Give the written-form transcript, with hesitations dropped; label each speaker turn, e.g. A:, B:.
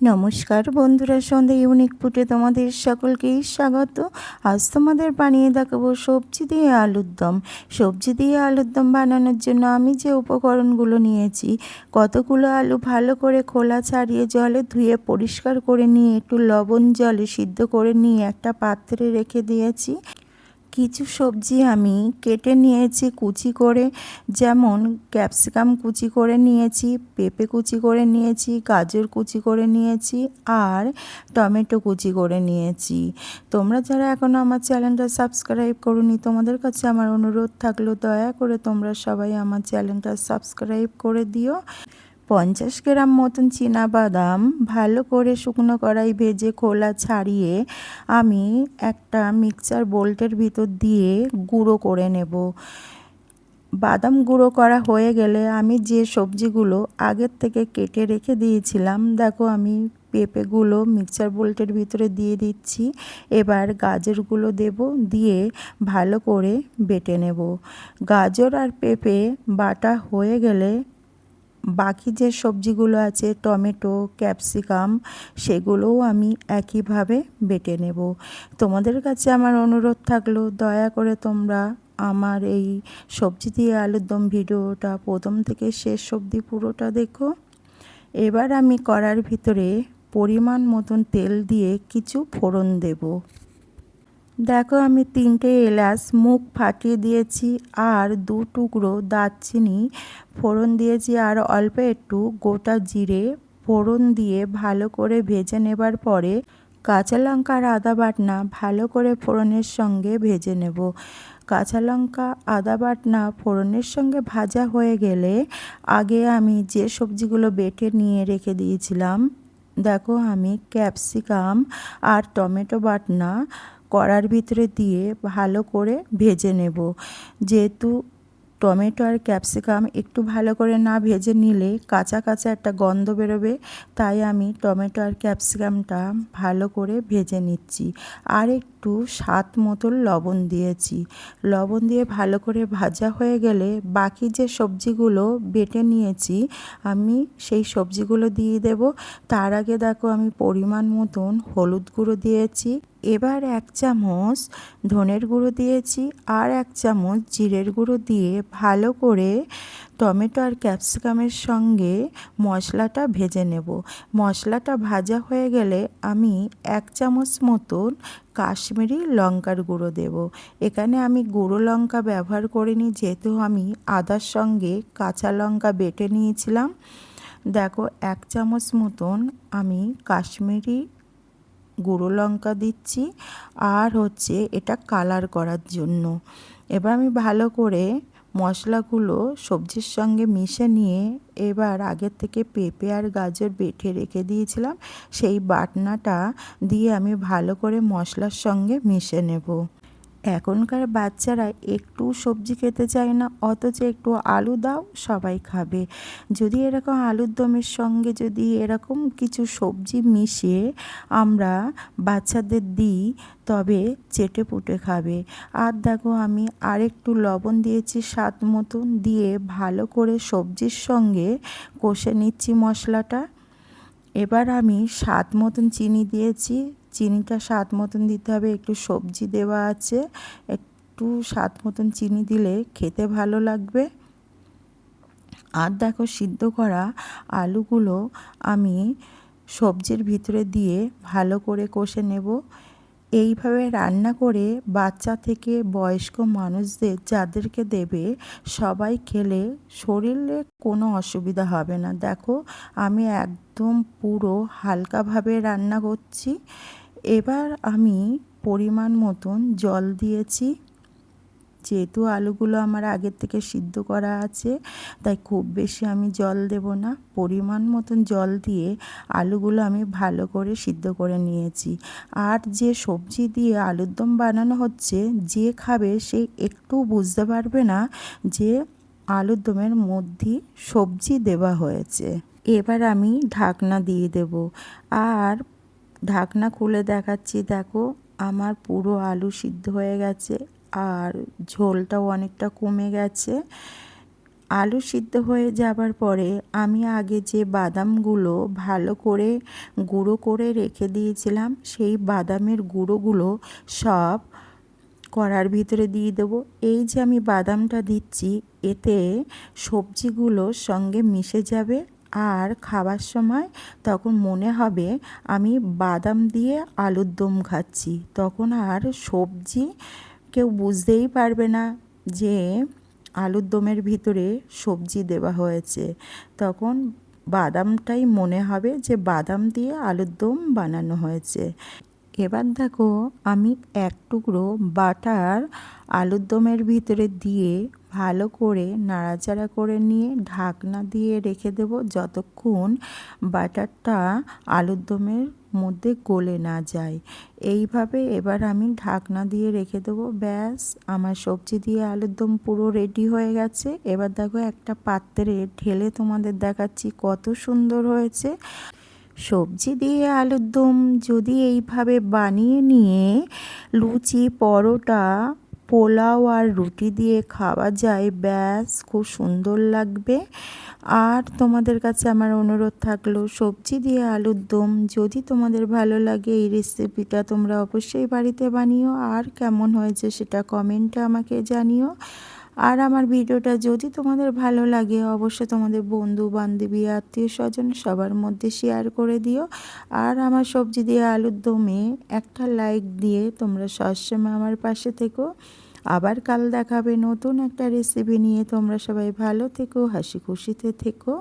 A: নমস্কার বন্ধুরা, সন্ধ্যা ইউনিক ফুডে তোমাদের সকলকেই স্বাগত। আজ তোমাদের বানিয়ে দেখাবো সবজি দিয়ে আলুর দম। সবজি দিয়ে আলুর দম বানানোর জন্য আমি যে উপকরণগুলো নিয়েছি, কতগুলো আলু ভালো করে খোলা ছাড়িয়ে জলে ধুয়ে পরিষ্কার করে নিয়ে একটু লবণ জলে সিদ্ধ করে নিয়ে একটা পাত্রে রেখে দিয়েছি। কিছু সবজি আমি কেটে নিয়েছি কুচি করে, যেমন ক্যাপসিকাম কুচি করে নিয়েছি, পেঁপে কুচি করে নিয়েছি, গাজর কুচি করে নিয়েছি আর টমেটো কুচি করে নিয়েছি। তোমরা যারা এখনও আমার চ্যানেলটা সাবস্ক্রাইব করোনি, তোমাদের কাছে আমার অনুরোধ থাকলো দয়া করে তোমরা সবাই আমার চ্যানেলটা সাবস্ক্রাইব করে দিও। 50 গ্রাম মতন বাদাম ভালো করে শুকনো কড়াই ভেজে খোলা ছাড়িয়ে আমি একটা মিক্সচার বোলটের ভিতর দিয়ে গুঁড়ো করে নেব। বাদাম গুঁড়ো করা হয়ে গেলে আমি যে সবজিগুলো আগের থেকে কেটে রেখে দিয়েছিলাম, দেখো আমি পেঁপেগুলো মিক্সচার বোলটের ভিতরে দিয়ে দিচ্ছি। এবার গাজরগুলো দেব, দিয়ে ভালো করে বেটে নেব। গাজর আর পেঁপে বাটা হয়ে গেলে বাকি যে সবজিগুলো আছে, টমেটো, ক্যাপসিকাম, সেগুলোও আমি একইভাবে বেটে নেব। তোমাদের কাছে আমার অনুরোধ থাকলো দয়া করে তোমরা আমার এই সবজি দিয়ে আলুর দম ভিডিওটা প্রথম থেকে শেষ অবধি পুরোটা দেখো। এবার আমি কড়ার ভিতরে পরিমাণ মতন তেল দিয়ে কিছু ফোড়ন দেব। দেখো আমি 3টে এলাচ মুখ ফাটিয়ে দিয়েছি আর 2 টুকরো দারচিনি ফোড়ন দিয়েছি আর অল্প একটু গোটা জিরে ফোড়ন দিয়ে ভালো করে ভেজে নেবার পরে কাঁচা লঙ্কা আর আদা বাটনা ভালো করে ফোড়নের সঙ্গে ভেজে নেব। কাঁচা লঙ্কা আদা বাটনা ফোড়নের সঙ্গে ভাজা হয়ে গেলে আগে আমি যে সবজিগুলো বেটে নিয়ে রেখে দিয়েছিলাম, দেখো আমি ক্যাপসিকাম আর টমেটো বাটনা কড়ার ভিতরে দিয়ে ভালো করে ভেজে নেব। যেহেতু টমেটো আর ক্যাপসিকাম একটু ভালো করে না ভেজে নিলে কাঁচা কাঁচা একটা গন্ধ বেরোবে, তাই আমি টমেটো আর ক্যাপসিকামটা ভালো করে ভেজে নিচ্ছি। আর একটু স্বাদ মতো লবণ দিয়েছি। লবণ দিয়ে ভালো করে ভাজা হয়ে গেলে বাকি যে সবজিগুলো বেটে নিয়েছি আমি সেই সবজিগুলো দিয়ে দেব। তার আগে দেখো আমি পরিমাণ মতন হলুদ গুঁড়ো দিয়েছি। এবার 1 চামচ ধনের গুঁড়ো দিয়েছি আর 1 চামচ জিরের গুঁড়ো দিয়ে ভালো করে টমেটো আর ক্যাপসিকামের সঙ্গে মশলাটা ভেজে নেব। মশলাটা ভাজা হয়ে গেলে আমি 1 চামচ মতন কাশ্মীরি লঙ্কার গুঁড়ো দেব। এখানে আমি গুঁড়ো লঙ্কা ব্যবহার করিনি, যেহেতু আমি আদার সঙ্গে কাঁচা লঙ্কা বেটে নিয়েছিলাম। দেখো 1 চামচ মতন আমি কাশ্মীরি গুঁড়ো লঙ্কা দিচ্ছি, আর হচ্ছে এটা কালার করার জন্য। এবার আমি ভালো করে মশলাগুলো সবজির সঙ্গে মিশে নিয়ে এবার আগের থেকে পেঁপে আর গাজর বেটে রেখে দিয়েছিলাম, সেই বাটনাটা দিয়ে আমি ভালো করে মশলার সঙ্গে মিশে নেব। এখনকার বাচ্চারা একটু সবজি খেতে চায় না, অথচ একটু আলু দাও সবাই খাবে। যদি এরকম আলুর দমের সঙ্গে যদি এরকম কিছু সবজি মিশিয়ে আমরা বাচ্চাদের দিই, তবে চেটেপুটে খাবে। আর দেখো আমি আরেকটু লবণ দিয়েছি স্বাদ মতন, দিয়ে ভালো করে সবজির সঙ্গে কষে নিচ্ছি মশলাটা। এবার আমি স্বাদ মতন চিনি দিয়েছি। চিনিটা স্বাদ মতন দিতে হবে, একটু সবজি দেওয়া আছে, একটু স্বাদ মতন চিনি দিলে খেতে ভালো লাগবে। আর দেখো সিদ্ধ করা আলুগুলো আমি সবজির ভিতরে দিয়ে ভালো করে কষে নেব। এইভাবে রান্না করে বাচ্চা থেকে বয়স্ক মানুষদের যাদেরকে দেবে সবাই খেলে শরীরে কোনো অসুবিধা হবে না। দেখো আমি একদম পুরো হালকাভাবে রান্না করছি। এবার আমি পরিমাণ মতন জল দিয়েছি। যেহেতু আলুগুলো আমার আগের থেকে সিদ্ধ করা আছে, তাই খুব বেশি আমি জল দেব না। পরিমাণ মতন জল দিয়ে আলুগুলো আমি ভালো করে সিদ্ধ করে নিয়েছি। আর যে সবজি দিয়ে আলুর দম বানানো হচ্ছে, যে খাবে সে একটু বুঝতে পারবে না যে আলুর দমের মধ্যে সবজি দেওয়া হয়েছে। এবার আমি ঢাকনা দিয়ে দেব আর ঢাকনা খুলে দেখাচ্ছি। দেখো আমার পুরো আলু সিদ্ধ হয়ে গেছে আর ঝোলটাও অনেকটা কমে গেছে। আলু সিদ্ধ হয়ে যাবার পরে আমি আগে যে বাদামগুলো ভালো করে গুঁড়ো করে রেখে দিয়েছিলাম সেই বাদামের গুঁড়োগুলো সব কড়ার ভিতরে দিয়ে দেবো। এই যে আমি বাদামটা দিচ্ছি এতে সবজিগুলোর সঙ্গে মিশে যাবে আর খাবার সময় তখন মনে হবে আমি বাদাম দিয়ে আলুর দম খাচ্ছি। তখন আর সবজি কেউ বুঝতেই পারবে না যে আলুর দমের ভিতরে সবজি দেওয়া হয়েছে। তখন বাদামটাই মনে হবে যে বাদাম দিয়ে আলুর দম বানানো হয়েছে। এবার দেখো আমি এক টুকরো বাটার আলুর দমের ভিতরে দিয়ে ভালো করে নাড়াচাড়া করে নিয়ে ঢাকনা দিয়ে রেখে দেব যতক্ষণ বাটারটা আলুর দমের মধ্যে গলে না যায়। এইভাবে এবার আমি ঢাকনা দিয়ে রেখে দেবো। ব্যাস আমার সবজি দিয়ে আলুর দম পুরো রেডি হয়ে গেছে। এবার দেখো একটা পাত্রে ঢেলে তোমাদের দেখাচ্ছি কত সুন্দর হয়েছে। সবজি দিয়ে আলুর দম যদি এইভাবে বানিয়ে নিয়ে লুচি, পরোটা, পোলাও আর রুটি দিয়ে খাওয়া যায়, ব্যাস খুব সুন্দর লাগবে। আর তোমাদের কাছে আমার অনুরোধ থাকলো সবজি দিয়ে আলুর দম যদি তোমাদের ভালো লাগে এই রেসিপিটা তোমরা অবশ্যই বাড়িতে বানিও, আর কেমন হয়েছে সেটা কমেন্টে আমাকে জানিও। আর আমার ভিডিওটা যদি তোমাদের ভালো লাগে অবশ্যই তোমাদের বন্ধু বান্ধবী আত্মীয় স্বজন সবার মধ্যে শেয়ার করে দিও। আর আমার সবজি দিয়ে আলুর দমে একটা লাইক দিয়ে তোমরা সবসময় আমার পাশে থেকো। আবার কাল দেখাবে নতুন একটা রেসিপি নিয়ে। তোমরা সবাই ভালো থেকো, হাসি খুশিতে থেকো।